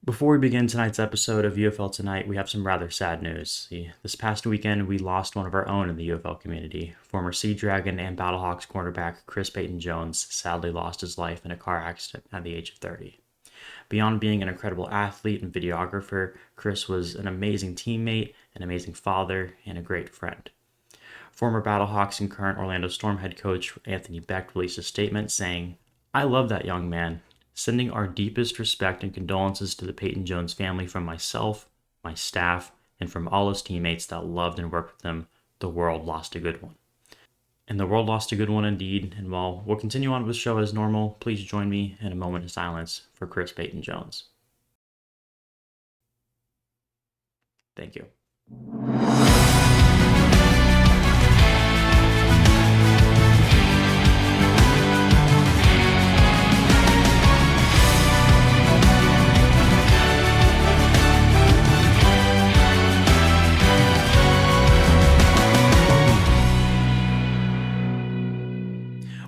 Before we begin tonight's episode of UFL Tonight, we have some rather sad news. This past weekend, we lost one of our own in the UFL community. Former Sea Dragon and Battlehawks cornerback Chris Payton Jones sadly lost his life in a car accident at the age of 30. Beyond being an incredible athlete and videographer, Chris was an amazing teammate, an amazing father, and a great friend. Former Battlehawks and current Orlando Storm head coach Anthony Beck released a statement saying, "I love that young man. Sending our deepest respect and condolences to the Payton Jones family from myself, my staff, and from all his teammates that loved and worked with him. The world lost a good one." And the world lost a good one indeed. And while we'll continue on with the show as normal, please join me in a moment of silence for Chris Payton Jones. Thank you.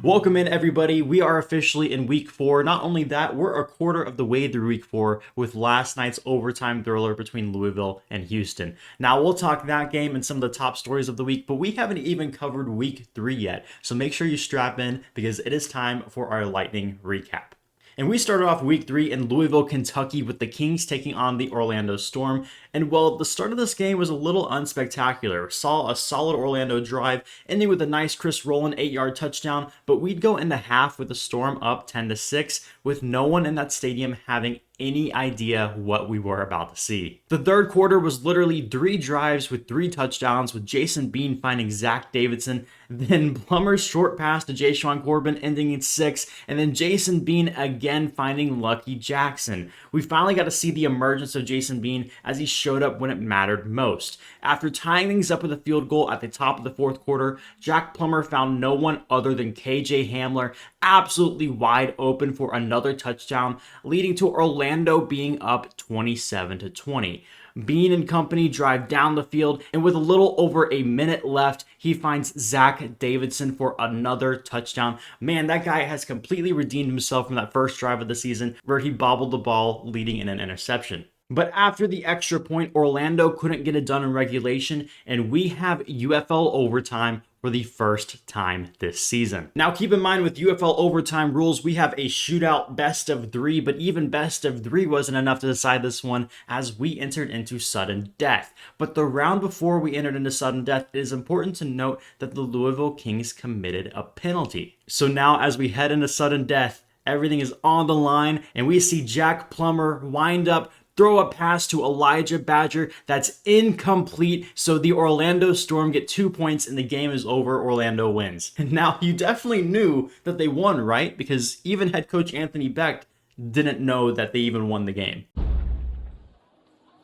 Welcome in, everybody. We are officially in week 4. Not only that, we're a quarter of the way through week 4 with last night's overtime thriller between Louisville and Houston. Now, we'll talk that game and some of the top stories of the week, but we haven't even covered week 3 yet. So make sure you strap in because it is time for our lightning recap. And we started off week 3 in Louisville, Kentucky with the Kings taking on the Orlando Storm. And while the start of this game was a little unspectacular, saw a solid Orlando drive ending with a nice Chris Rowland 8-yard touchdown, but we'd go into half with the Storm up 10-6 with no one in that stadium having any idea what we were about to see. The third quarter was literally 3 drives with 3 touchdowns, with Jason Bean finding Zach Davidson, then Plummer's short pass to Jashawn Corbin ending in 6, and then Jason Bean again finding Lucky Jackson. We finally got to see the emergence of Jason Bean as he showed up when it mattered most. After tying things up with a field goal at the top of the fourth quarter, Jack Plummer found no one other than KJ Hamler absolutely wide open for another touchdown, leading to Orlando being up 27-20. Bean and company drive down the field, and with a little over a minute left, he finds Zach Davidson for another touchdown. Man, that guy has completely redeemed himself from that first drive of the season where he bobbled the ball, leading in an interception. But after the extra point, Orlando couldn't get it done in regulation, and we have UFL overtime for the first time this season. Now, keep in mind with UFL overtime rules, we have a shootout best of 3, but even best of 3 wasn't enough to decide this one as we entered into sudden death. But the round before we entered into sudden death, it is important to note that the Louisville Kings committed a penalty. So now as we head into sudden death, everything is on the line, and we see Jack Plummer wind up, throw a pass to Elijah Badger that's incomplete, so the Orlando Storm get 2 points and the game is over. Orlando wins. And now you definitely knew that they won, right? Because even head coach Anthony Beck didn't know that they even won the game.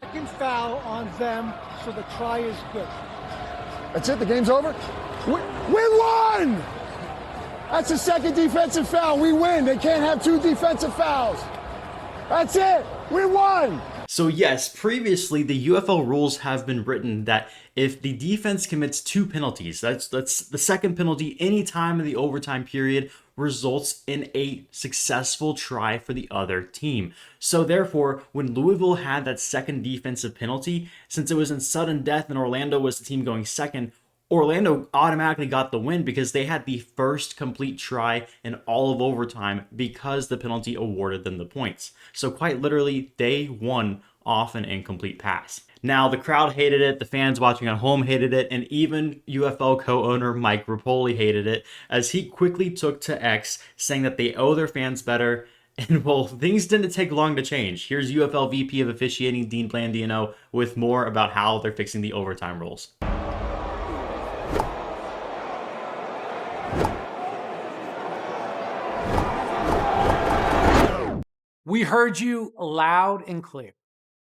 Second foul on them, so the try is good. That's it, the game's over? We won! That's the second defensive foul. We win. They can't have 2 defensive fouls. That's it. We won! So yes, previously the UFL rules have been written that if the defense commits 2 penalties, that's the second penalty any time in the overtime period, results in a successful try for the other team. So therefore, when Louisville had that second defensive penalty, since it was in sudden death and Orlando was the team going second, Orlando automatically got the win because they had the first complete try in all of overtime because the penalty awarded them the points. So quite literally, they won off an incomplete pass. Now, the crowd hated it, the fans watching at home hated it, and even UFL co-owner Mike Rapoli hated it as he quickly took to X saying that they owe their fans better. And well, things didn't take long to change. Here's UFL VP of Officiating Dean Blandino with more about how they're fixing the overtime rules. We heard you loud and clear.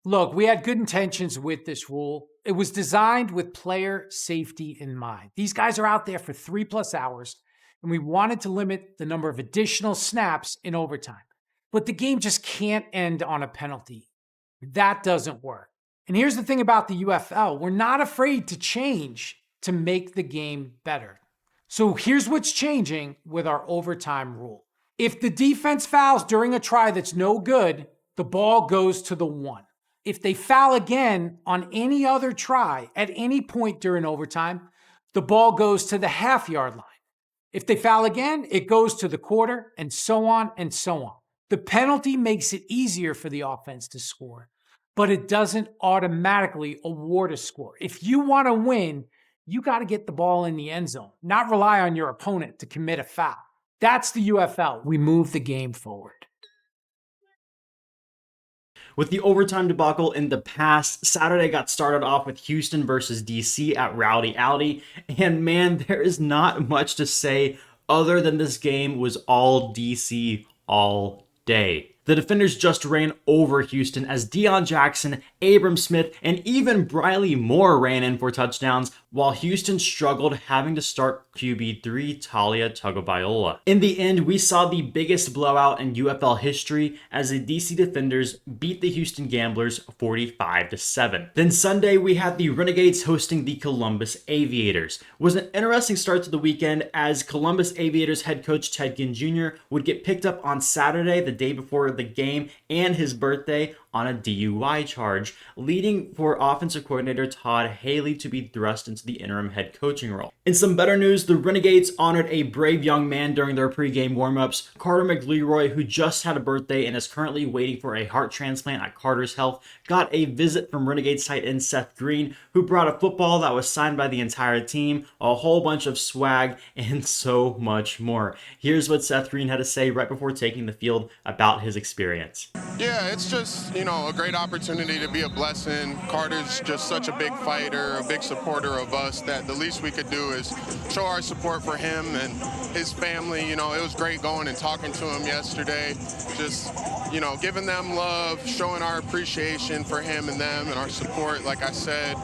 Look, we had good intentions with this rule. It was designed with player safety in mind. These guys are out there for 3+ hours, and we wanted to limit the number of additional snaps in overtime. But the game just can't end on a penalty. That doesn't work. And here's the thing about the UFL. We're not afraid to change to make the game better. So here's what's changing with our overtime rule. If the defense fouls during a try that's no good, the the ball goes to the 1. If they foul again on any other try at any point during overtime, the ball goes to the half-yard line. If they foul again, it goes to the quarter, and so on and so on. The penalty makes it easier for the offense to score, but it doesn't automatically award a score. If you want to win, you got to get the ball in the end zone, not rely on your opponent to commit a foul. That's the UFL. We move the game forward. With the overtime debacle in the past, Saturday got started off with Houston versus DC at Rowdy Alley, and man, there is not much to say other than this game was all DC all day. The defenders just ran over Houston as Deion Jackson, Abram Smith, and even Briley Moore ran in for touchdowns, while Houston struggled, having to start QB3 Talia Tagovailoa. In the end, we saw the biggest blowout in UFL history as the DC defenders beat the Houston Gamblers 45-7. Then Sunday, we had the Renegades hosting the Columbus Aviators. It was an interesting start to the weekend as Columbus Aviators head coach Ted Ginn Jr. would get picked up on Saturday, the day before the game and his birthday, on a DUI charge, leading for offensive coordinator Todd Haley to be thrust into the interim head coaching role. In some better news, the Renegades honored a brave young man during their pregame warmups. Carter McLeroy, who just had a birthday and is currently waiting for a heart transplant at Carter's Health, got a visit from Renegades tight end Seth Green, who brought a football that was signed by the entire team, a whole bunch of swag, and so much more. Here's what Seth Green had to say right before taking the field about his experience. Yeah, it's just, a great opportunity to be a blessing. Carter's just such a big fighter, a big supporter of us, that the least we could do is show our support for him and his family. It was great going and talking to him yesterday. Just, giving them love, showing our appreciation for him and them and our support, like I said.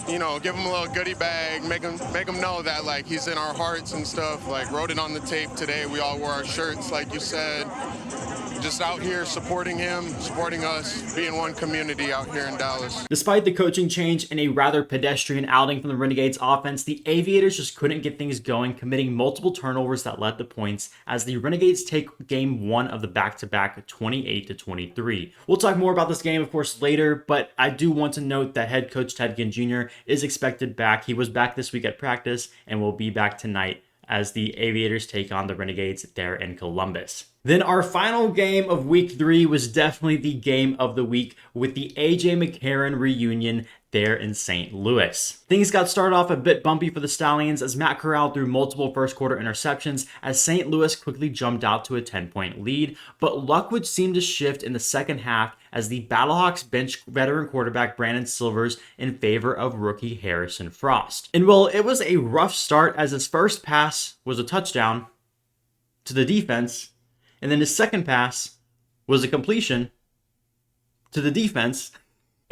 Give him a little goodie bag, make him know that, like, he's in our hearts and stuff. Like, wrote it on the tape today. We all wore our shirts, like you said. Just out here supporting him, supporting us, being one community out here in Dallas. Despite the coaching change and a rather pedestrian outing from the Renegades offense, the Aviators just couldn't get things going, committing multiple turnovers that led to points as the Renegades take game 1 of the back-to-back 28-23. We'll talk more about this game, of course, later, but I do want to note that head coach Ted Ginn Jr. is expected back. He was back this week at practice and will be back tonight as the Aviators take on the Renegades there in Columbus. Then our final game of week 3 was definitely the game of the week with the AJ McCarron reunion there in St. Louis. Things got started off a bit bumpy for the Stallions as Matt Corral threw multiple first quarter interceptions as St. Louis quickly jumped out to a 10-point lead, but luck would seem to shift in the second half as the Battlehawks bench veteran quarterback Brandon Silvers in favor of rookie Harrison Frost. And well, it was a rough start as his first pass was a touchdown to the defense, and then his second pass was a completion to the defense.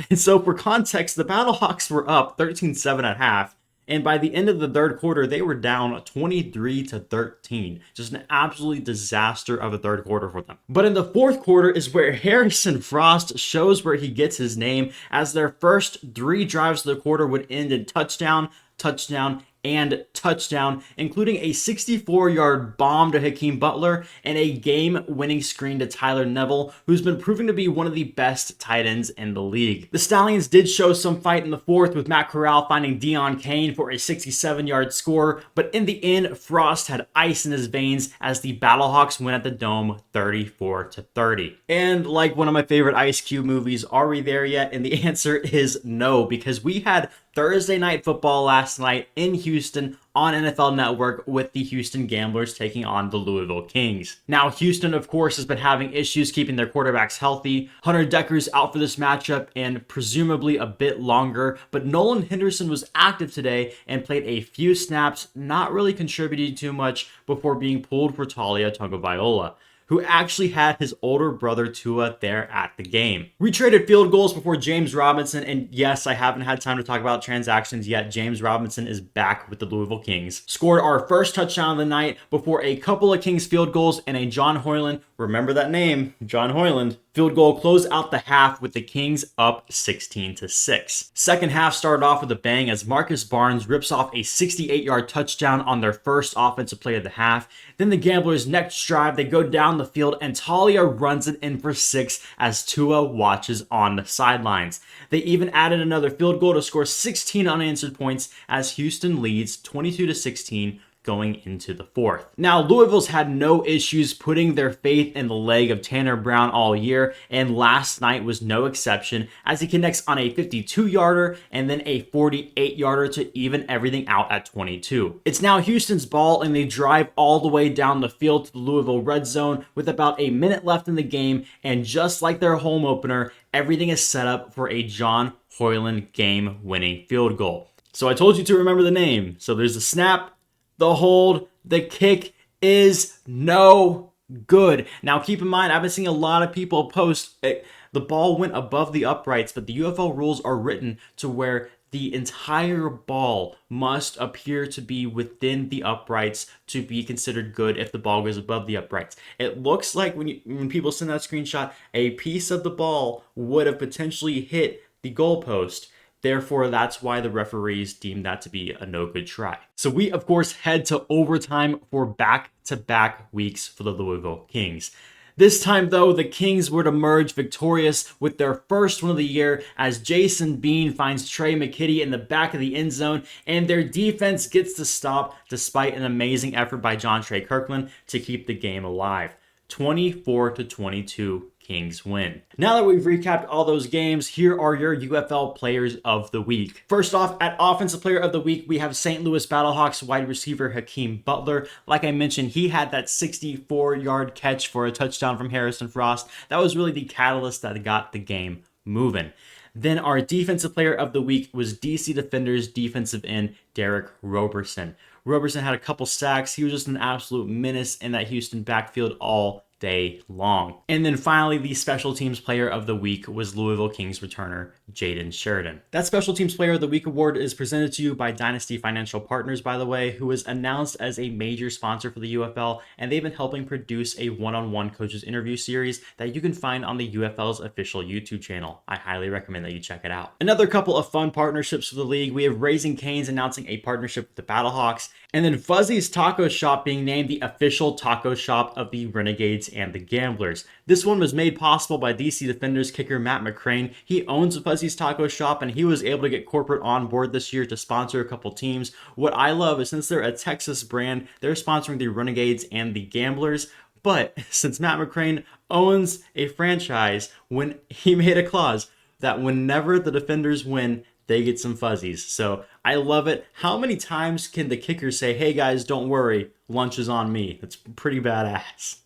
And so for context, the Battlehawks were up 13-7 at half, and by the end of the third quarter, they were down 23-13. Just an absolute disaster of a third quarter for them. But in the fourth quarter is where Harrison Frost shows where he gets his name, as their first 3 drives of the quarter would end in touchdown, touchdown, and touchdown, including a 64-yard bomb to Hakeem Butler and a game-winning screen to Tyler Neville, who's been proving to be one of the best tight ends in the league. The Stallions did show some fight in the fourth, with Matt Corral finding Deion Kane for a 67-yard score, but in the end, Frost had ice in his veins as the Battlehawks win at the Dome 34-30. And like one of my favorite Ice Cube movies, are we there yet? And the answer is no, because we had Thursday Night Football last night in Houston on NFL Network with the Houston Gamblers taking on the Louisville Kings. Now, Houston, of course, has been having issues keeping their quarterbacks healthy. Hunter Decker's out for this matchup and presumably a bit longer, but Nolan Henderson was active today and played a few snaps, not really contributing too much before being pulled for Talia Tagovailoa, who actually had his older brother Tua there at the game. We traded field goals before James Robinson, and yes, I haven't had time to talk about transactions yet. James Robinson is back with the Louisville Kings. Scored our first touchdown of the night before a couple of Kings field goals and a John Hoyland remember that name, John Hoyland. Field goal closed out the half with the Kings up 16-6. Second half started off with a bang as Marcus Barnes rips off a 68-yard touchdown on their first offensive play of the half. Then the Gamblers' next drive, they go down the field and Talia runs it in for 6 as Tua watches on the sidelines. They even added another field goal to score 16 unanswered points as Houston leads 22-16 going into the fourth. Now, Louisville's had no issues putting their faith in the leg of Tanner Brown all year, and last night was no exception as he connects on a 52-yarder and then a 48-yarder to even everything out at 22. It's now Houston's ball, and they drive all the way down the field to the Louisville red zone with about a minute left in the game, and just like their home opener, everything is set up for a John Hoyland game-winning field goal. So I told you to remember the name. So there's the snap, the hold, the kick is no good. Now keep in mind, I've been seeing a lot of people post the ball went above the uprights, but the UFL rules are written to where the entire ball must appear to be within the uprights to be considered good if the ball goes above the uprights. It looks like when people send that screenshot, a piece of the ball would have potentially hit the goalpost. Therefore, that's why the referees deemed that to be a no good try. So we, of course, head to overtime for back-to-back weeks for the Louisville Kings. This time, though, the Kings would emerge victorious with their first one of the year as Jason Bean finds Trey McKitty in the back of the end zone, and their defense gets to stop despite an amazing effort by John Trey Kirkland to keep the game alive. 24-22. Kings win. Now that we've recapped all those games, here are your UFL players of the week. First off, at Offensive Player of the Week, we have St. Louis Battlehawks wide receiver Hakeem Butler. Like I mentioned, he had that 64-yard catch for a touchdown from Harrison Frost. That was really the catalyst that got the game moving. Then our Defensive Player of the Week was DC Defenders defensive end Derek Roberson. Roberson had a couple sacks. He was just an absolute menace in that Houston backfield all day long. And then finally, the Special Teams Player of the Week was Louisville Kings returner Jaden Sheridan. That Special Teams Player of the Week award is presented to you by Dynasty Financial Partners, by the way, who was announced as a major sponsor for the UFL, and they've been helping produce a one-on-one coaches interview series that you can find on the UFL's official YouTube channel. I highly recommend that you check it out. Another couple of fun partnerships for the league. We have Raising Cane's announcing a partnership with the Battlehawks, and then Fuzzy's Taco Shop being named the official taco shop of the Renegades and the Gamblers. This one was made possible by DC Defenders kicker Matt McCrane. He owns Fuzzy's Taco Shop, and he was able to get corporate on board this year to sponsor a couple teams. What I love is since they're a Texas brand, they're sponsoring the Renegades and the Gamblers. But since Matt McCrane owns a franchise, when he made a clause that whenever the Defenders win, they get some fuzzies. So I love it. How many times can the kicker say, hey guys, don't worry, lunch is on me? That's pretty badass.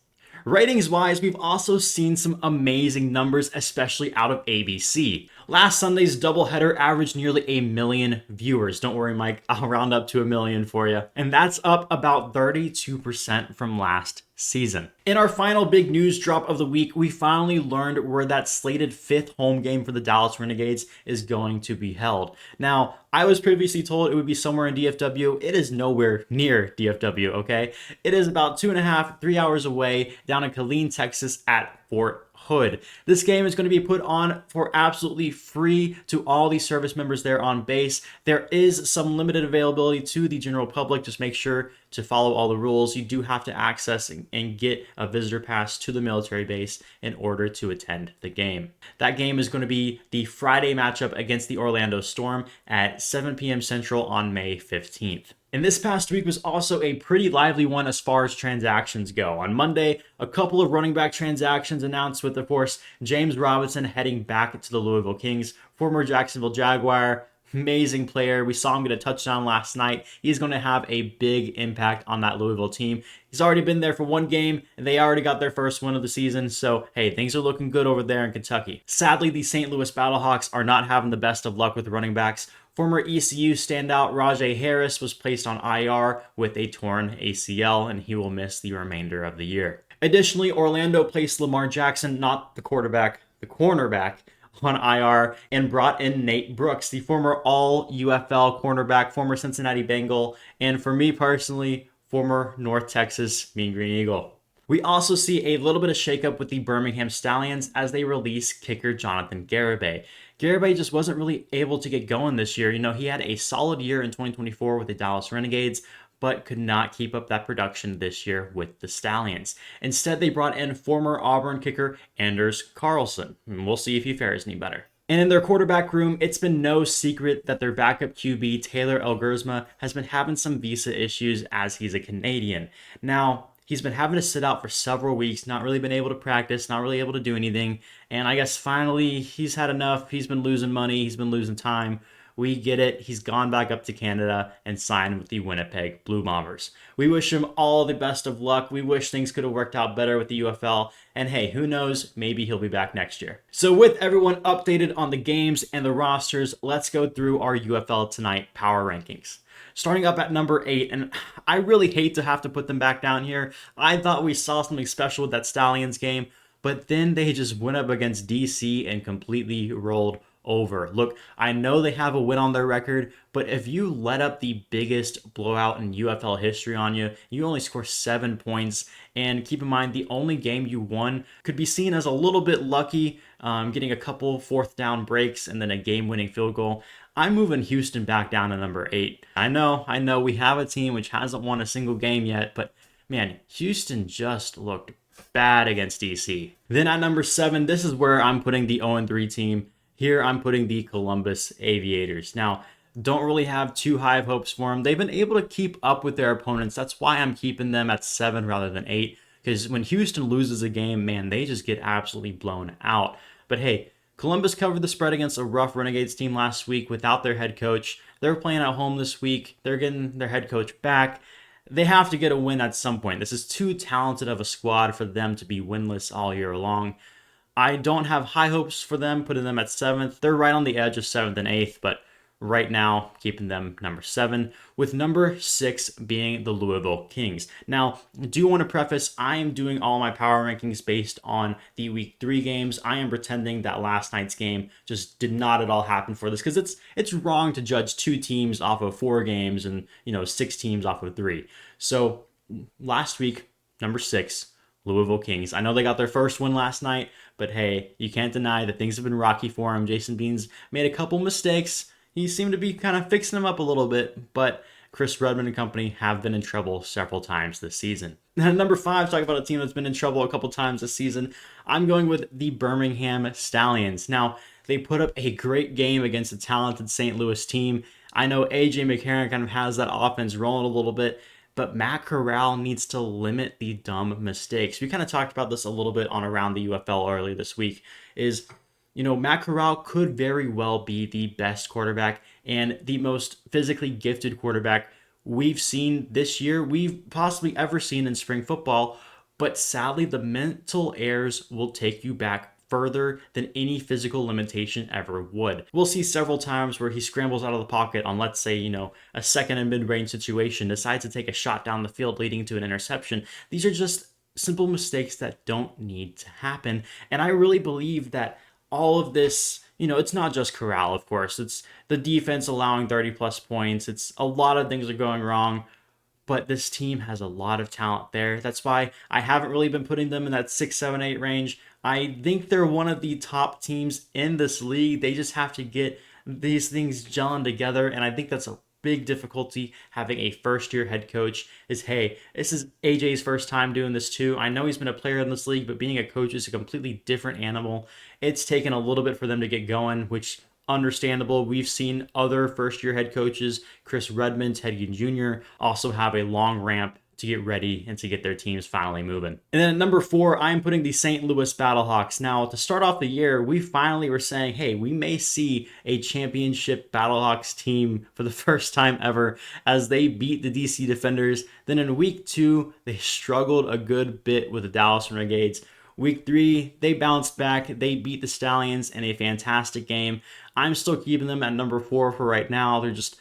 Ratings-wise, we've also seen some amazing numbers, especially out of ABC. Last Sunday's doubleheader averaged nearly 1 million viewers. Don't worry, Mike, I'll round up to 1 million for you. And that's up about 32% from last season. In our final big news drop of the week, we finally learned where that slated 5th home game for the Dallas Renegades is going to be held. Now, I was previously told it would be somewhere in DFW. It is nowhere near DFW, okay? It is about 2.5, 3 hours away down in Killeen, Texas at Fort Hood. This game is going to be put on for absolutely free to all the service members there on base. There is some limited availability to the general public. Just make sure to follow all the rules. You do have to access and get a visitor pass to the military base in order to attend the game. That game is going to be the Friday matchup against the Orlando Storm at 7 p.m. Central on May 15th. And this past week was also a pretty lively one as far as transactions go. On Monday, a couple of running back transactions announced with, of course, James Robinson heading back to the Louisville Kings, former Jacksonville Jaguar, amazing player. We saw him get a touchdown last night. He's going to have a big impact on that Louisville team. He's already been there for one game, and they already got their first win of the season. So, hey, things are looking good over there in Kentucky. Sadly, the St. Louis Battlehawks are not having the best of luck with running backs. Former ECU standout Rajay Harris was placed on IR with a torn ACL, and he will miss the remainder of the year. Additionally, Orlando placed Lamar Jackson, not the quarterback, the cornerback, on IR and brought in Nate Brooks, the former all-UFL cornerback, former Cincinnati Bengal, and for me personally, former North Texas Mean Green Eagle. We also see a little bit of shakeup with the Birmingham Stallions as they release kicker Jonathan Garibay. Garibay just wasn't really able to get going this year. He had a solid year in 2024 with the Dallas Renegades, but could not keep up that production this year with the Stallions. Instead, they brought in former Auburn kicker Anders Carlson. We'll see if he fares any better. And in their quarterback room, it's been no secret that their backup QB, Taylor Elgersma, has been having some visa issues as he's a Canadian. Now, he's been having to sit out for several weeks, not really been able to practice, not really able to do anything. And I guess finally he's had enough. He's been losing money. He's been losing time. We get it. He's gone back up to Canada and signed with the Winnipeg Blue Bombers. We wish him all the best of luck. We wish things could have worked out better with the UFL. And hey, who knows? Maybe he'll be back next year. So with everyone updated on the games and the rosters, let's go through our UFL Tonight power rankings. Starting up at number 8, and I really hate to have to put them back down here. I thought we saw something special with that Stallions game, but then they just went up against DC and completely rolled over. Look, I know they have a win on their record, but if you let up the biggest blowout in UFL history on you, you only score 7 points. And keep in mind, the only game you won could be seen as a little bit lucky, getting a couple fourth down breaks and then a game-winning field goal. I'm moving Houston back down to number 8. I know we have a team which hasn't won a single game yet, but man, Houston just looked bad against DC. Then at number 7, this is where I'm putting the 0-3 team. Here I'm putting the Columbus Aviators. Now, don't really have too high of hopes for them. They've been able to keep up with their opponents. That's why I'm keeping them at 7 rather than 8. Because when Houston loses a game, man, they just get absolutely blown out. But hey, Columbus covered the spread against a rough Renegades team last week without their head coach. They're playing at home this week. They're getting their head coach back. They have to get a win at some point. This is too talented of a squad for them to be winless all year long. I don't have high hopes for them, putting them at 7th. They're right on the edge of 7th and 8th, but right now, keeping them number 7, with number 6 being the Louisville Kings. Now, I do want to preface, I am doing all my power rankings based on the week 3 games. I am pretending that last night's game just did not at all happen for this, because it's wrong to judge 2 teams off of 4 games and 6 teams off of 3. So last week, number 6, Louisville Kings. I know they got their first win last night, but hey, you can't deny that things have been rocky for them. Jason Bean's made a couple mistakes. He seemed to be kind of fixing them up a little bit, but Chris Redmond and company have been in trouble several times this season. Now, number 5, talk about a team that's been in trouble a couple times this season. I'm going with the Birmingham Stallions. Now, they put up a great game against a talented St. Louis team. I know AJ McCarron kind of has that offense rolling a little bit, but Matt Corral needs to limit the dumb mistakes. We kind of talked about this a little bit on Around the UFL earlier this week, is Matt Corral could very well be the best quarterback and the most physically gifted quarterback we've seen this year, we've possibly ever seen in spring football. But sadly, the mental errors will take you back further than any physical limitation ever would. We'll see several times where he scrambles out of the pocket on, let's say, a second and mid-range situation, decides to take a shot down the field leading to an interception. These are just simple mistakes that don't need to happen. And I really believe that all of this, it's not just Corral, of course. It's the defense allowing 30 plus points. It's a lot of things are going wrong, but this team has a lot of talent there. That's why I haven't really been putting them in that 6, 7, 8 range. I think they're one of the top teams in this league. They just have to get these things gelling together, and I think that's a big difficulty having a first-year head coach is, hey, this is AJ's first time doing this too. I know he's been a player in this league, but being a coach is a completely different animal. It's taken a little bit for them to get going, which understandable. We've seen other first-year head coaches, Chris Redmond, Ted Ginn Jr., also have a long ramp to get ready and to get their teams finally moving. And then at number 4, I'm putting the St. Louis Battlehawks. Now, to start off the year, we finally were saying, hey, we may see a championship Battlehawks team for the first time ever as they beat the DC Defenders. Then in week 2, they struggled a good bit with the Dallas Renegades. Week 3, they bounced back. They beat the Stallions in a fantastic game. I'm still keeping them at number 4 for right now. They're just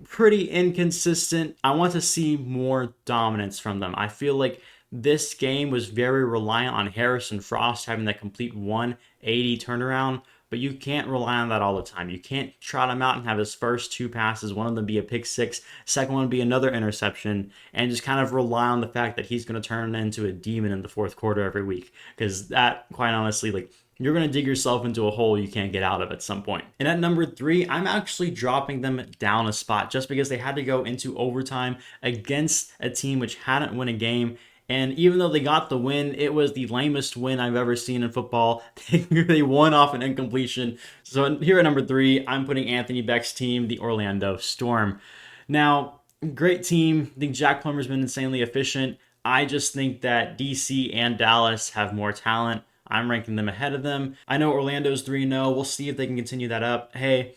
pretty inconsistent. I want to see more dominance from them. I feel like this game was very reliant on Harrison Frost having that complete 180 turnaround, but you can't rely on that all the time. You can't trot him out and have his first 2 passes, one of them be a pick six, second one be another interception, and just kind of rely on the fact that he's going to turn into a demon in the fourth quarter every week. Because that, quite honestly, like, you're going to dig yourself into a hole you can't get out of at some point. And at number 3, I'm actually dropping them down a spot just because they had to go into overtime against a team which hadn't won a game. And even though they got the win, it was the lamest win I've ever seen in football. They won off an incompletion. So here at number 3, I'm putting Anthony Beck's team, the Orlando Storm. Now, great team. I think Jack Plummer's been insanely efficient. I just think that DC and Dallas have more talent. I'm ranking them ahead of them. I know Orlando's 3-0. We'll see if they can continue that up. Hey,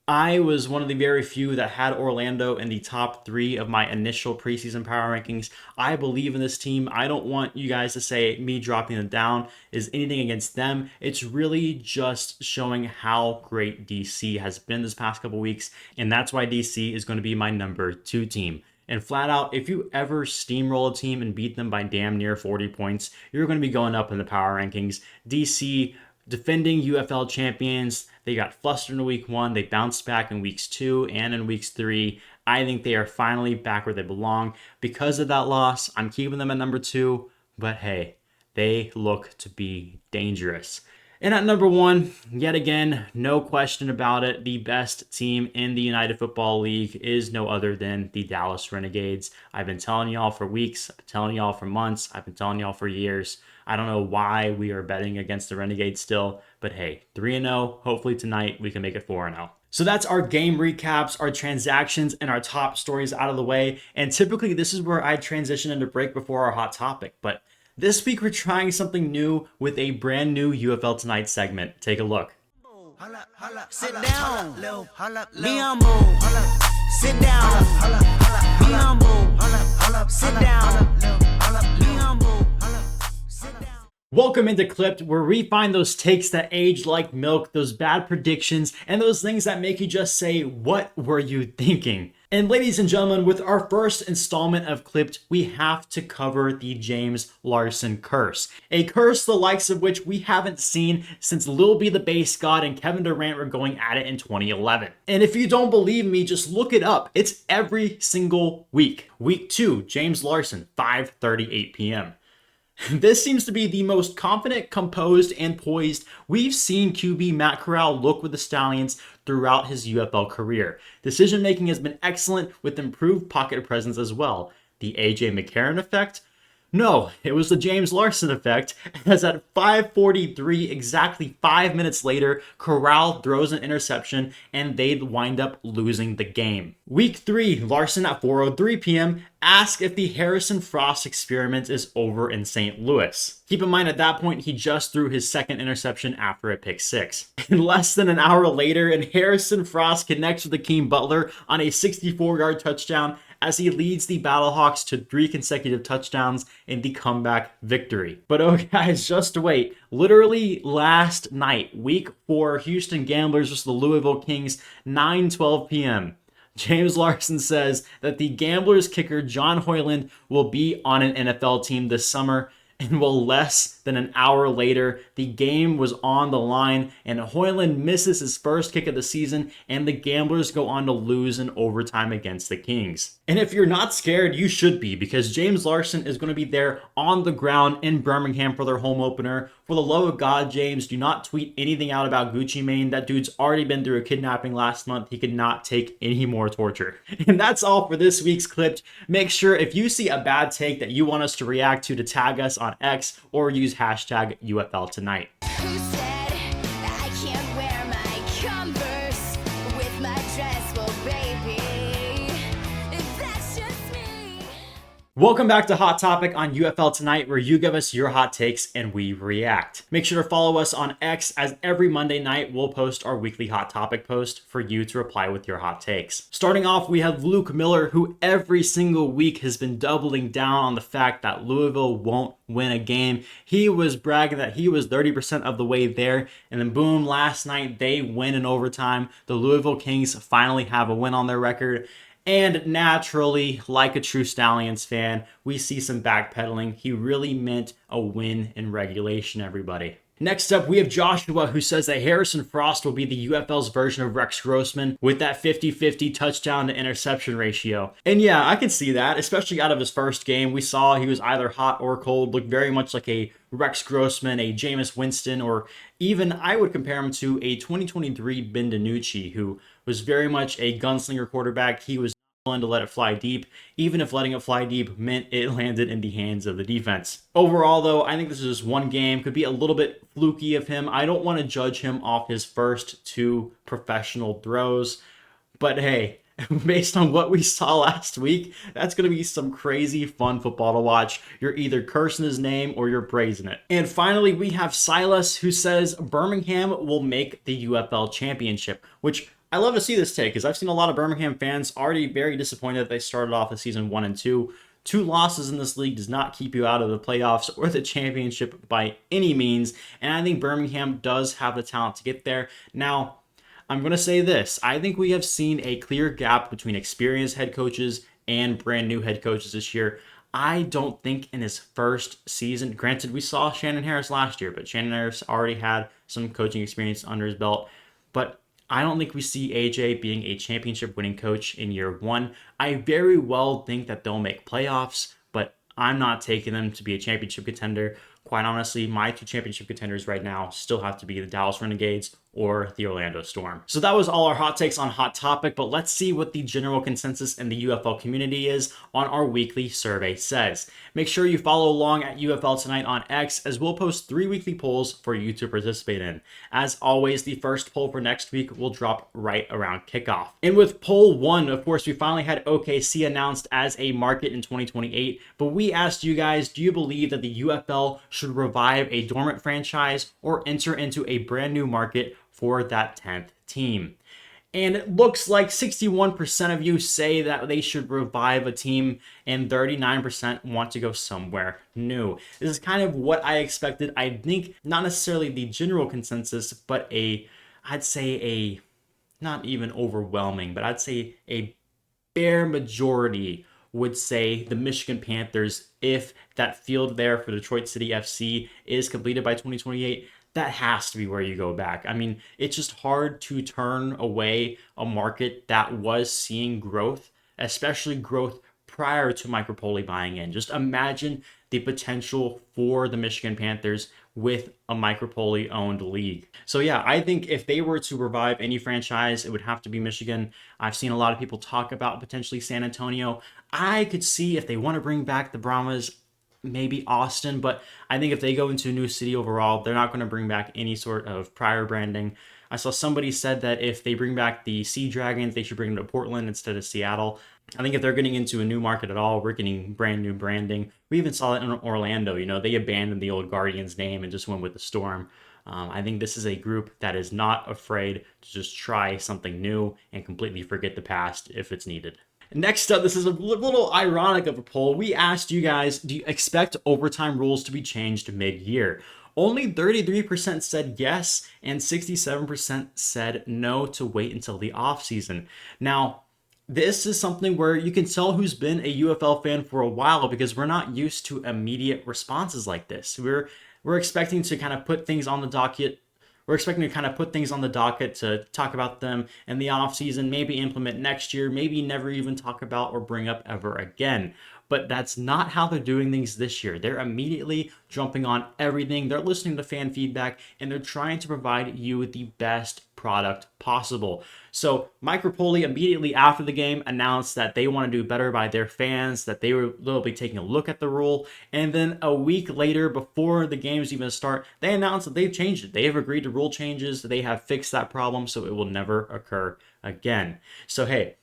I was one of the very few that had Orlando in the top 3 of my initial preseason power rankings. I believe in this team. I don't want you guys to say me dropping them down is anything against them. It's really just showing how great DC has been this past couple weeks, and that's why DC is going to be my number 2 team. And flat out, if you ever steamroll a team and beat them by damn near 40 points, you're going to be going up in the power rankings. DC, defending UFL champions, they got flustered in week 1. They bounced back in weeks 2 and in weeks 3. I think they are finally back where they belong. Because of that loss, I'm keeping them at number 2. But hey, they look to be dangerous. And at number 1, yet again, no question about it, the best team in the United Football League is no other than the Dallas Renegades. I've been telling y'all for weeks, I've been telling y'all for months, I've been telling y'all for years. I don't know why we are betting against the Renegades still, but hey, 3-0, hopefully tonight we can make it 4-0. So that's our game recaps, our transactions, and our top stories out of the way. And typically this is where I transition into break before our hot topic, but this week we're trying something new with a brand new UFL Tonight segment. Take a look. Sit down, be humble. Sit down, be humble. Sit down, be humble. Sit down. Welcome into Clipped, where we find those takes that age like milk, those bad predictions, and those things that make you just say, what were you thinking? And ladies and gentlemen, with our first installment of Clipped, we have to cover the James Larson curse. A curse the likes of which we haven't seen since Lil B the Bass God and Kevin Durant were going at it in 2011. And if you don't believe me, just look it up. It's every single week. Week 2, James Larson, 5:38 p.m. This seems to be the most confident, composed, and poised we've seen QB Matt Corral look with the Stallions throughout his UFL career. Decision making has been excellent with improved pocket presence as well. The AJ McCarron effect? No, it was the James Larson effect, as at 5:43, exactly 5 minutes later, Corral throws an interception and they'd wind up losing the game. Week 3, Larson at 4:03 p.m. asked if the Harrison Frost experiment is over in St. Louis. Keep in mind at that point, he just threw his second interception after a pick 6. And less than an hour later, and Harrison Frost connects with Akeem Butler on a 64-yard touchdown as he leads the Battlehawks to 3 consecutive touchdowns in the comeback victory. But oh guys, just wait. Literally last night, week 4, Houston Gamblers versus the Louisville Kings, 9:12 p.m. James Larson says that the Gamblers kicker John Hoyland will be on an NFL team this summer. And well, less than an hour later, the game was on the line and Hoyland misses his first kick of the season and the Gamblers go on to lose in overtime against the Kings. And if you're not scared, you should be, because James Larson is going to be there on the ground in Birmingham for their home opener. For the love of God, James, do not tweet anything out about Gucci Mane. That dude's already been through a kidnapping last month. He could not take any more torture. And that's all for this week's Clipped. Make sure if you see a bad take that you want us to react to tag us on X or use hashtag UFL Tonight. Who said I can't wear my Converse with my dress? Well, baby, if that's just me. Welcome back to Hot Topic on UFL Tonight, where you give us your hot takes and we react. Make sure to follow us on X, as every Monday night we'll post our weekly Hot Topic post for you to reply with your hot takes. Starting off, we have Luke Miller, who every single week has been doubling down on the fact that Louisville won't win a game. He was bragging that he was 30% of the way there, and then boom, last night they win in overtime. The Louisville Kings finally have a win on their record. And naturally, like a true Stallions fan, we see some backpedaling. He really meant a win in regulation, everybody. Next up, we have Joshua, who says that Harrison Frost will be the UFL's version of Rex Grossman with that 50-50 touchdown to interception ratio. And yeah, I can see that, especially out of his first game. We saw he was either hot or cold, looked very much like a Rex Grossman, a Jameis Winston, or even I would compare him to a 2023 Ben DiNucci, who was very much a gunslinger quarterback. He was willing to let it fly deep, even if letting it fly deep meant it landed in the hands of the defense. Overall, though, I think this is just one game. Could be a little bit fluky of him. I don't want to judge him off his first 2 professional throws, but hey, based on what we saw last week, that's going to be some crazy fun football to watch. You're either cursing his name or you're praising it. And finally, we have Silas, who says Birmingham will make the UFL championship, which I love to see this take because I've seen a lot of Birmingham fans already very disappointed that they started off the season 1-2. 2 losses in this league does not keep you out of the playoffs or the championship by any means, and I think Birmingham does have the talent to get there. Now, I'm going to say this. I think we have seen a clear gap between experienced head coaches and brand new head coaches this year. I don't think in his first season, granted we saw Shannon Harris last year, but Shannon Harris already had some coaching experience under his belt, but I don't think we see AJ being a championship winning coach in year 1. I very well think that they'll make playoffs, but I'm not taking them to be a championship contender. Quite honestly, my 2 championship contenders right now still have to be the Dallas Renegades or the Orlando Storm. So that was all our hot takes on Hot Topic, but let's see what the general consensus in the UFL community is on our weekly survey says. Make sure you follow along at UFL Tonight on X, as we'll post 3 weekly polls for you to participate in. As always, the first poll for next week will drop right around kickoff. And with poll 1, of course, we finally had OKC announced as a market in 2028, but we asked you guys, do you believe that the UFL should revive a dormant franchise or enter into a brand new market for that 10th team? And it looks like 61% of you say that they should revive a team and 39% want to go somewhere new. This is kind of what I expected. I think not necessarily the general consensus, but I'd say not even overwhelming, but I'd say a bare majority would say the Michigan Panthers, if that field there for Detroit City FC is completed by 2028, that has to be where you go back. I mean, it's just hard to turn away a market that was seeing growth, especially growth prior to Mike Rapoli buying in. Just imagine the potential for the Michigan Panthers with a Mike Rapoli owned league. So yeah, I think if they were to revive any franchise, it would have to be Michigan. I've seen a lot of people talk about potentially San Antonio. I could see if they want to bring back the Brahmas, maybe Austin, but I think if they go into a new city overall, they're not going to bring back any sort of prior branding. I saw somebody said that if they bring back the Sea Dragons, they should bring them to Portland instead of Seattle. I think if they're getting into a new market at all, we're getting brand new branding. We even saw it in Orlando. You know, they abandoned the old Guardians name and just went with the Storm. I think this is a group that is not afraid to just try something new and completely forget the past if it's needed. Next up, this is a little ironic of a poll. We asked you guys, do you expect overtime rules to be changed mid-year? Only 33% said yes, and 67% said no, to wait until the offseason. Now, this is something where you can tell who's been a UFL fan for a while, because we're not used to immediate responses like this. We're expecting to kind of put things on the docket. We're expecting to kind of put things on the docket to talk about them in the offseason, maybe implement next year, maybe never even talk about or bring up ever again. But that's not how they're doing things this year. They're immediately jumping on everything. They're listening to fan feedback, and they're trying to provide you with the best product possible. So Mike Rapoli immediately after the game announced that they want to do better by their fans, that they'll be taking a look at the rule. And then a week later, before the games even start, they announced that they've changed it. They have agreed to rule changes. They have fixed that problem, so it will never occur again. So hey,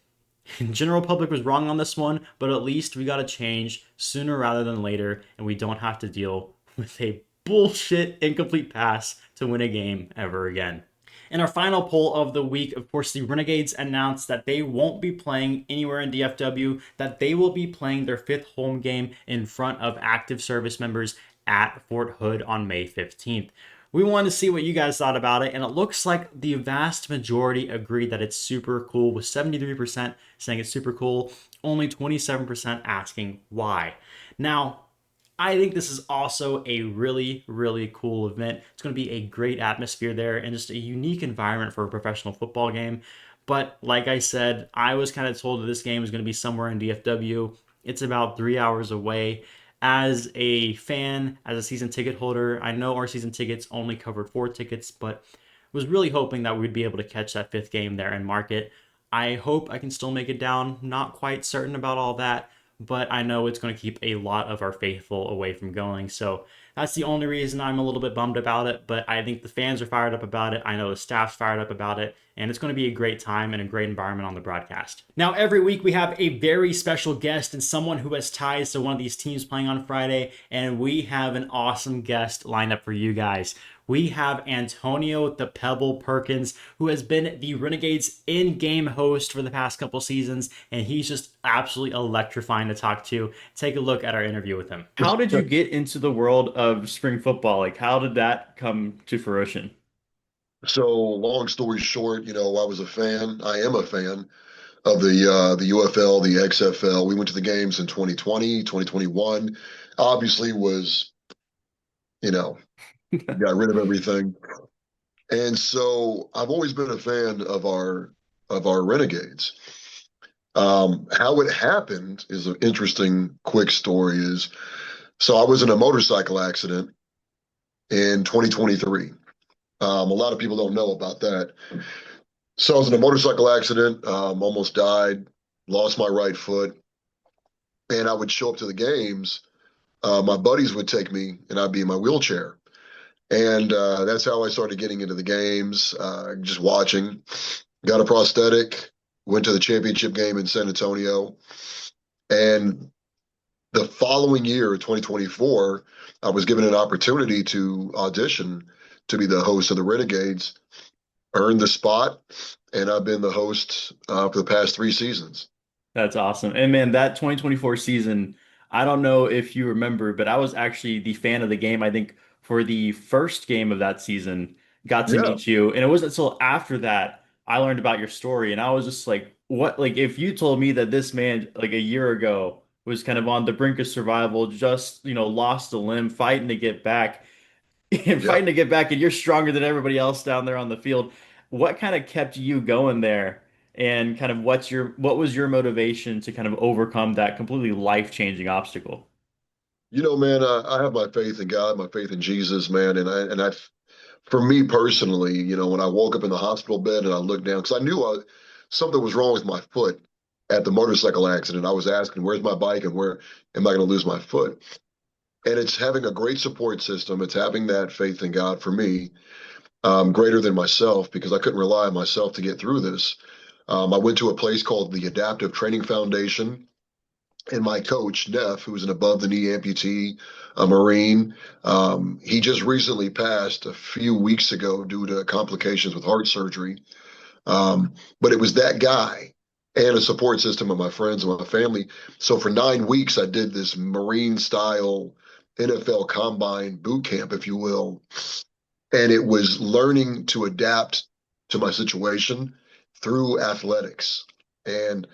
general public was wrong on this one, but at least we got a change sooner rather than later, and we don't have to deal with a bullshit incomplete pass to win a game ever again. In our final poll of the week, of course, the Renegades announced that they won't be playing anywhere in DFW, that they will be playing their 5th home game in front of active service members at Fort Hood on May 15th. We wanted to see what you guys thought about it, and it looks like the vast majority agreed that it's super cool, with 73% saying it's super cool, only 27% asking why. Now, I think this is also a really, really cool event. It's going to be a great atmosphere there and just a unique environment for a professional football game. But like I said, I was kind of told that this game is going to be somewhere in DFW. It's about 3 hours away. As a fan, as a season ticket holder, I know our season tickets only covered 4 tickets, but was really hoping that we'd be able to catch that fifth game there and mark it. I hope I can still make it down. Not quite certain about all that, but I know it's going to keep a lot of our faithful away from going. So that's the only reason I'm a little bit bummed about it. But I think the fans are fired up about it. I know the staff's fired up about it. And it's going to be a great time and a great environment on the broadcast. Now, every week we have a very special guest and someone who has ties to one of these teams playing on Friday. And we have an awesome guest lined up for you guys. We have Antonio the Pebble Perkins, who has been the Renegades in-game host for the past couple seasons, and he's just absolutely electrifying to talk to. Take a look at our interview with him. How did you get into the world of spring football? Like, how did that come to fruition? So, long story short, I was a fan. I am a fan of the UFL, the XFL. We went to the games in 2020, 2021. Obviously, got rid of everything. And so, I've always been a fan of our Renegades. How it happened is an interesting, quick story. So I was in a motorcycle accident in 2023. A lot of people don't know about that. So I was in a motorcycle accident, almost died, lost my right foot, and I would show up to the games. My buddies would take me, and I'd be in my wheelchair. And that's how I started getting into the games, just watching. Got a prosthetic, went to the championship game in San Antonio. And the following year, 2024, I was given an opportunity to audition to be the host of the Renegades, earned the spot, and I've been the host for the past 3 seasons. That's awesome. And man, that 2024 season, I don't know if you remember, but I was actually the fan of the game. I think for the first game of that season, got to Yeah, meet you. And it wasn't until after that I learned about your story. And I was just like, what? Like, if you told me that this man, like a year ago, was kind of on the brink of survival, just, lost a limb, fighting to get back, and yeah. fighting to get back, and you're stronger than everybody else down there on the field. What kind of kept you going there? And kind of what was your motivation to kind of overcome that completely life-changing obstacle? Man, I have my faith in God, my faith in Jesus, man, for me personally, when I woke up in the hospital bed and I looked down, because I knew something was wrong with my foot at the motorcycle accident. I was asking, where's my bike and where am I going to lose my foot? And it's having a great support system. It's having that faith in God for me, greater than myself, because I couldn't rely on myself to get through this. I went to a place called the Adaptive Training Foundation, and my coach, Neff, who's an above the knee amputee, a Marine, he just recently passed a few weeks ago due to complications with heart surgery. But it was that guy and a support system of my friends and my family. So for 9 weeks, I did this Marine style NFL combine boot camp, if you will. And it was learning to adapt to my situation through athletics. And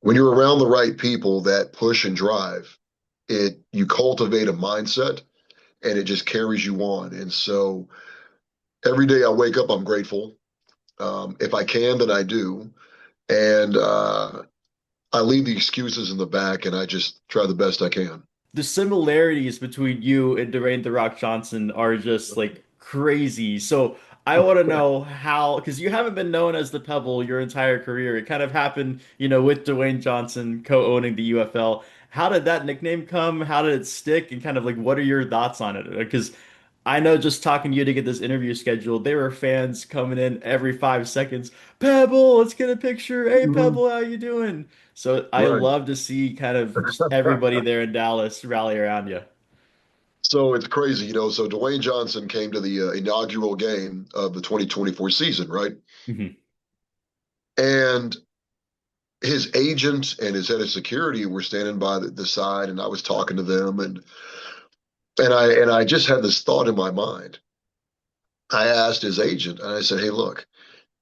when you're around the right people that push and drive, you cultivate a mindset and it just carries you on. And so every day I wake up, I'm grateful. If I can, then I do. And I leave the excuses in the back and I just try the best I can. The similarities between you and Dwayne The Rock Johnson are just like crazy. So I want to know how, because you haven't been known as the Pebble your entire career. It kind of happened, with Dwayne Johnson co-owning the UFL. How did that nickname come? How did it stick? And kind of like, what are your thoughts on it? Because I know just talking to you to get this interview scheduled, there were fans coming in every 5 seconds. Pebble, let's get a picture. Hey, Mhm. Pebble, how you doing? So I Right. love to see kind of just everybody there in Dallas rally around you. So it's crazy, So Dwayne Johnson came to the inaugural game of the 2024 season, right? Mhm. And his agent and his head of security were standing by the side, and I was talking to them, and I just had this thought in my mind. I asked his agent, and I said, "Hey, look,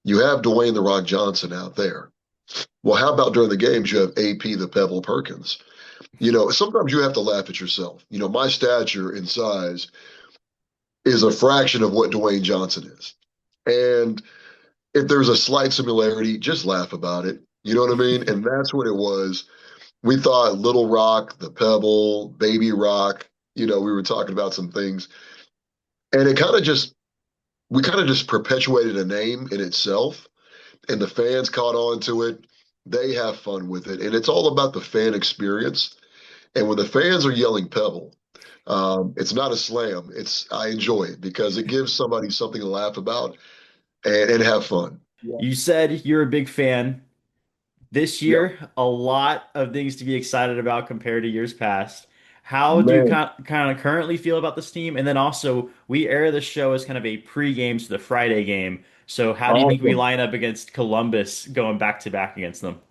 you have Dwayne the Rock Johnson out there. Well, how about during the games you have AP the Pebble Perkins?" Sometimes you have to laugh at yourself. My stature and size is a fraction of what Dwayne Johnson is. And if there's a slight similarity, just laugh about it. You know what I mean? And that's what it was. We thought Little Rock, the Pebble, Baby Rock, we were talking about some things. And we kind of just perpetuated a name in itself. And the fans caught on to it. They have fun with it. And it's all about the fan experience. And when the fans are yelling Pebble, it's not a slam. I enjoy it because it gives somebody something to laugh about and have fun. You said you're a big fan. This Yeah, year, a lot of things to be excited about compared to years past. How do you man. kind of currently feel about this team? And then also, we air the show as kind of a pre-game to the Friday game. So how do you think we Awesome. line up against Columbus going back to back against them?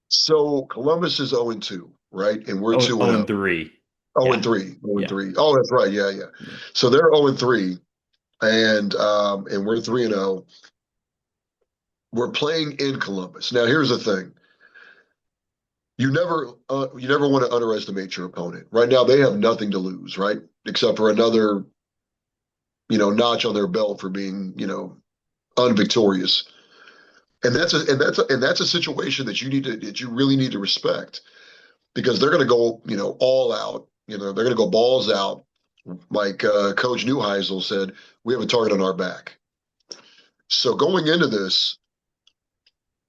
So Columbus is 0-2, right? And we're Oh, 2 oh and and 0. 3. 0 and Yeah. 3. 0 and Yeah. 3. Oh, that's right. Yeah, yeah. Yeah. So they're 0 and 3 and we're 3 and 0. We're playing in Columbus. Now, here's the thing. You never want to underestimate your opponent. Right now they have nothing to lose, right? Except for another, notch on their belt for being, unvictorious. And that's a situation that you really need to respect because they're going to go, all out. They're going to go balls out. Like Coach Neuheisel said, we have a target on our back. So going into this,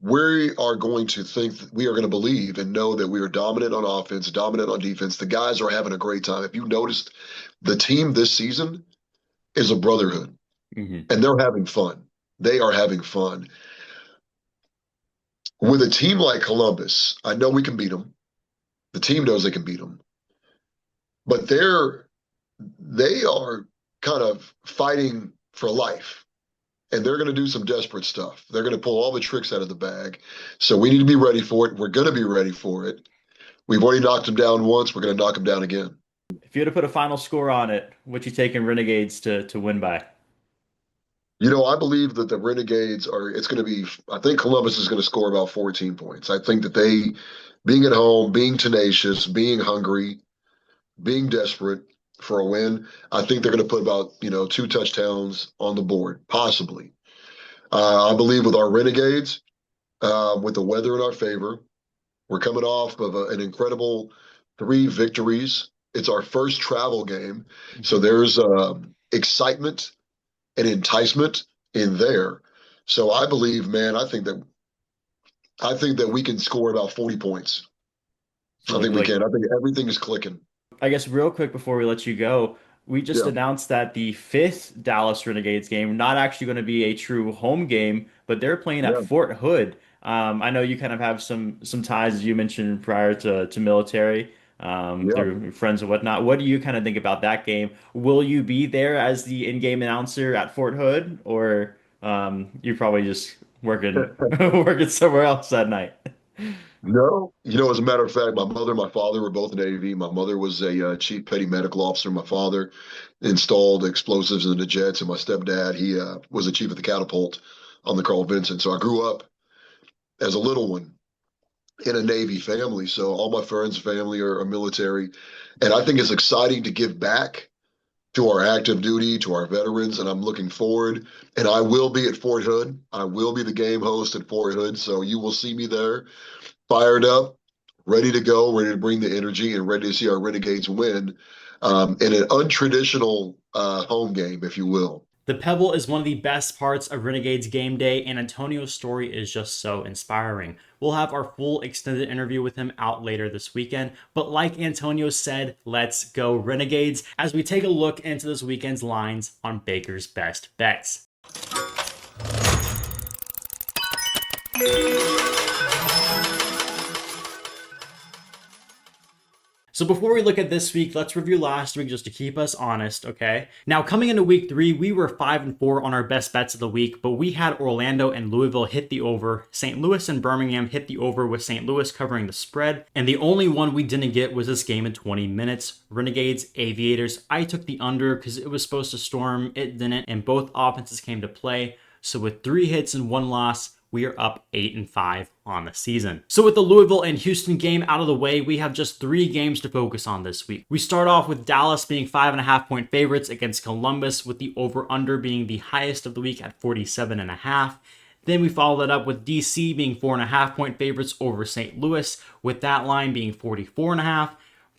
we are going to think that we are going to believe and know that we are dominant on offense, dominant on defense. The guys are having a great time. If you noticed, the team this season is a brotherhood, Hmm. and they're having fun. They are having fun. With a team like Columbus, I know we can beat them. The team knows they can beat them, but they are kind of fighting for life, and they're going to do some desperate stuff. They're going to pull all the tricks out of the bag. So we need to be ready for it. We're going to be ready for it. We've already knocked them down once. We're going to knock them down again. If you had to put a final score on it, what you taking Renegades to win by? I believe that the Renegades it's going to be, I think Columbus is going to score about 14 points. I think that being at home, being tenacious, being hungry, being desperate for a win, I think they're going to put about, 2 touchdowns on the board, possibly. I believe with our Renegades, with the weather in our favor, we're coming off of an incredible 3 victories. It's our first travel game. So Mhm. there's excitement and enticement in there. So I believe, man, I think that we can score about 40 points. So I think look we like can. I think everything is clicking. I guess real quick before we let you go, we just Yeah. announced that the fifth Dallas Renegades game, not actually going to be a true home game, but they're playing at Yeah. Fort Hood. I know you kind of have some ties, as you mentioned, prior to military, Yeah. through friends and whatnot. What do you kind of think about that game? Will you be there as the in-game announcer at Fort Hood, or you're probably just working working somewhere else that night? No, as a matter of fact, my mother and my father were both Navy. My mother was a chief petty medical officer. My father installed explosives in the jets, and my stepdad, he was a chief of the catapult on the Carl Vinson. So I grew up as a little one in a Navy family. So all my friends' family are military, and I think it's exciting to give back to our active duty, to our veterans, and I'm looking forward. And I will be at Fort Hood. I will be the game host at Fort Hood, so you will see me there fired up, ready to go, ready to bring the energy, and ready to see our Renegades win in an untraditional home game, if you will. The Pebble is one of the best parts of Renegades game day, and Antonio's story is just so inspiring. We'll have our full extended interview with him out later this weekend, but like Antonio said, let's go Renegades as we take a look into this weekend's lines on Baker's Best Bets. So before we look at this week, let's review last week just to keep us honest, okay? Now, coming into week 3, we were 5-4 on our best bets of the week, but we had Orlando and Louisville hit the over, St. Louis and Birmingham hit the over with St. Louis covering the spread, and the only one we didn't get was this game in 20 minutes. Renegades, Aviators. I took the under because it was supposed to storm, it didn't, and both offenses came to play. So with 3 hits and 1 loss, we are up 8-5 on the season. So with the Louisville and Houston game out of the way, we have just 3 games to focus on this week. We start off with Dallas being 5.5-point favorites against Columbus, with the over-under being the highest of the week at 47.5. Then we follow that up with DC being 4.5-point favorites over St. Louis, with that line being 44.5.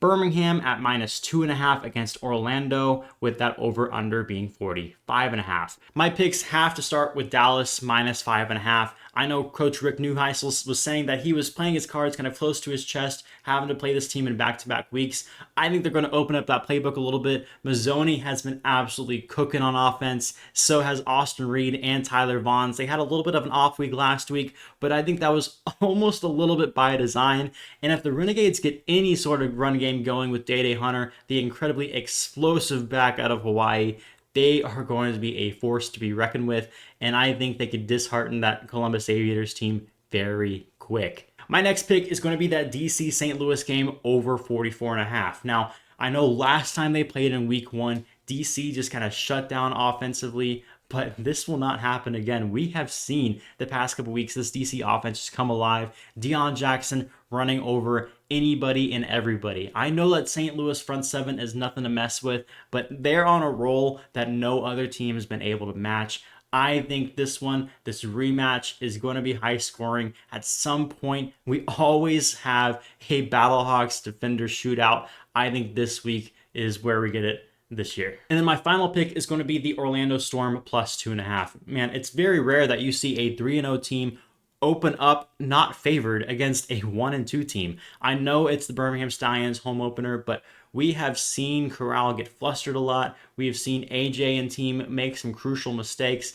Birmingham at -2.5 against Orlando, with that over-under being 45.5. My picks have to start with Dallas -5.5. I know Coach Rick Neuheisel was saying that he was playing his cards kind of close to his chest, having to play this team in back-to-back weeks. I think they're going to open up that playbook a little bit. Mazzoni has been absolutely cooking on offense. So has Austin Reed and Tyler Vaughns. They had a little bit of an off week last week, but I think that was almost a little bit by design. And if the Renegades get any sort of run game going with Day-Day Hunter, the incredibly explosive back out of Hawaii, they are going to be a force to be reckoned with, and I think they could dishearten that Columbus Aviators team very quick. My next pick is going to be that DC St. Louis game over 44.5. Now, I know last time they played in week 1, DC just kind of shut down offensively, but this will not happen again. We have seen the past couple weeks this DC offense just come alive. Deion Jackson running over anybody and everybody. I know that St. Louis front 7 is nothing to mess with, but they're on a roll that no other team has been able to match. I think this rematch is going to be high scoring. At some point, we always have a Battlehawks defender shootout. I think this week is where we get it this year. And then my final pick is going to be the Orlando Storm +2.5. Man, it's very rare that you see a 3-0 team open up not favored against a 1-2 team. I know it's the Birmingham Stallions home opener, but we have seen Corral get flustered a lot. We have seen AJ and team make some crucial mistakes.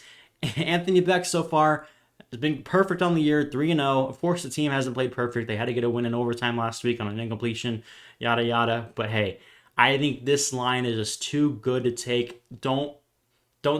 Anthony Beck so far has been perfect on the year, 3-0. Of course, the team hasn't played perfect. They had to get a win in overtime last week on an incompletion, yada yada. But hey, I think this line is just too good to take. Don't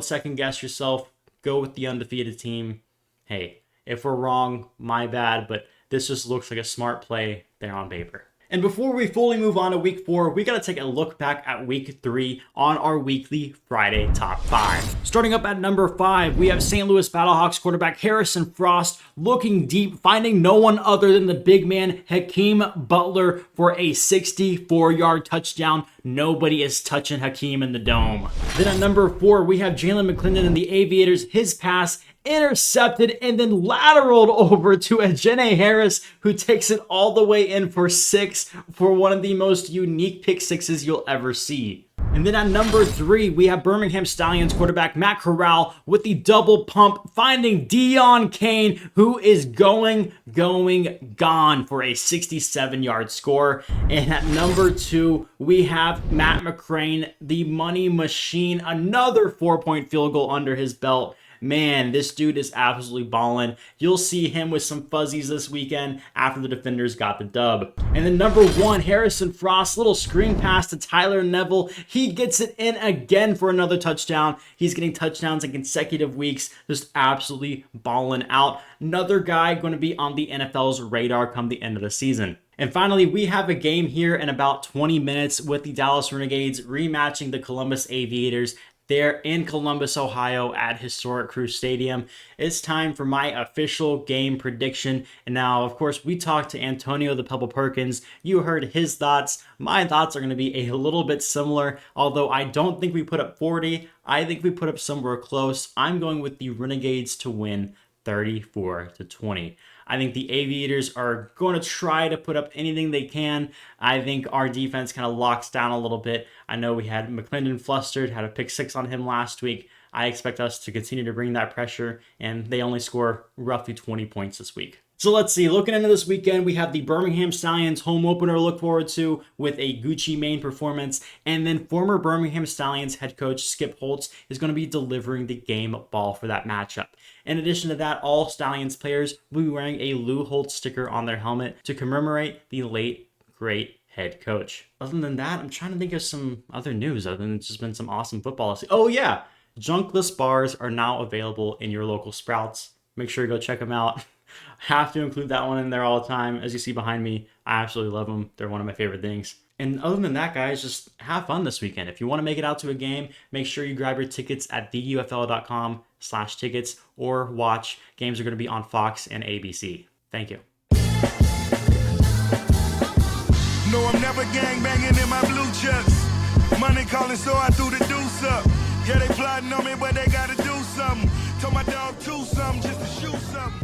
second guess yourself. Go with the undefeated team. Hey, if we're wrong, my bad, but this just looks like a smart play there on paper. And before we fully move on to week 4, we got to take a look back at week 3 on our weekly Friday top 5. Starting up at number 5, we have St. Louis Battlehawks quarterback Harrison Frost looking deep, finding no one other than the big man Hakeem Butler for a 64-yard touchdown. Nobody is touching Hakeem in the dome. Then at number 4, we have Jalen McClendon and the Aviators. His pass intercepted and then lateraled over to Ajene Harris, who takes it all the way in for 6 for one of the most unique pick sixes you'll ever see. And then at number 3, we have Birmingham Stallions quarterback Matt Corral with the double pump, finding Deion Kane, who is gone for a 67-yard score. And at number 2, we have Matt McCrane, the money machine, another 4-point field goal under his belt. Man, this dude is absolutely balling. You'll see him with some fuzzies this weekend after the defenders got the dub. And then number 1, Harrison Frost, little screen pass to Tyler Neville. He gets it in again for another touchdown. He's getting touchdowns in consecutive weeks, just absolutely balling out. Another guy going to be on the NFL's radar come the end of the season. And finally, we have a game here in about 20 minutes with the Dallas Renegades rematching the Columbus Aviators. They're in Columbus, Ohio at historic Crew Stadium. It's time for my official game prediction. And now, of course, we talked to Antonio the Pebble Perkins. You heard his thoughts. My thoughts are going to be a little bit similar, although I don't think we put up 40. I think we put up somewhere close. I'm going with the Renegades to win 34-20. I think the Aviators are going to try to put up anything they can. I think our defense kind of locks down a little bit. I know we had McClendon flustered, had a pick 6 on him last week. I expect us to continue to bring that pressure, and they only score roughly 20 points this week. So let's see, looking into this weekend, we have the Birmingham Stallions home opener to look forward to with a Gucci Mane performance, and then former Birmingham Stallions head coach Skip Holtz is going to be delivering the game ball for that matchup. In addition to that, all Stallions players will be wearing a Lou Holtz sticker on their helmet to commemorate the late, great head coach. Other than that, I'm trying to think of some other news other than it's just been some awesome football. Oh yeah, junkless bars are now available in your local Sprouts. Make sure you go check them out. Have to include that one in there all the time. As you see behind me, I absolutely love them. They're one of my favorite things. And other than that, guys, just have fun this weekend. If you want to make it out to a game, make sure you grab your tickets at theufl.com/tickets or watch. Games are going to be on Fox and ABC. Thank you. No, I'm never gang banging in my blue chucks. Money calling, so I threw the deuce up. Yeah, they plotting on me, but they gotta do something. Told my dog to something just to shoot something.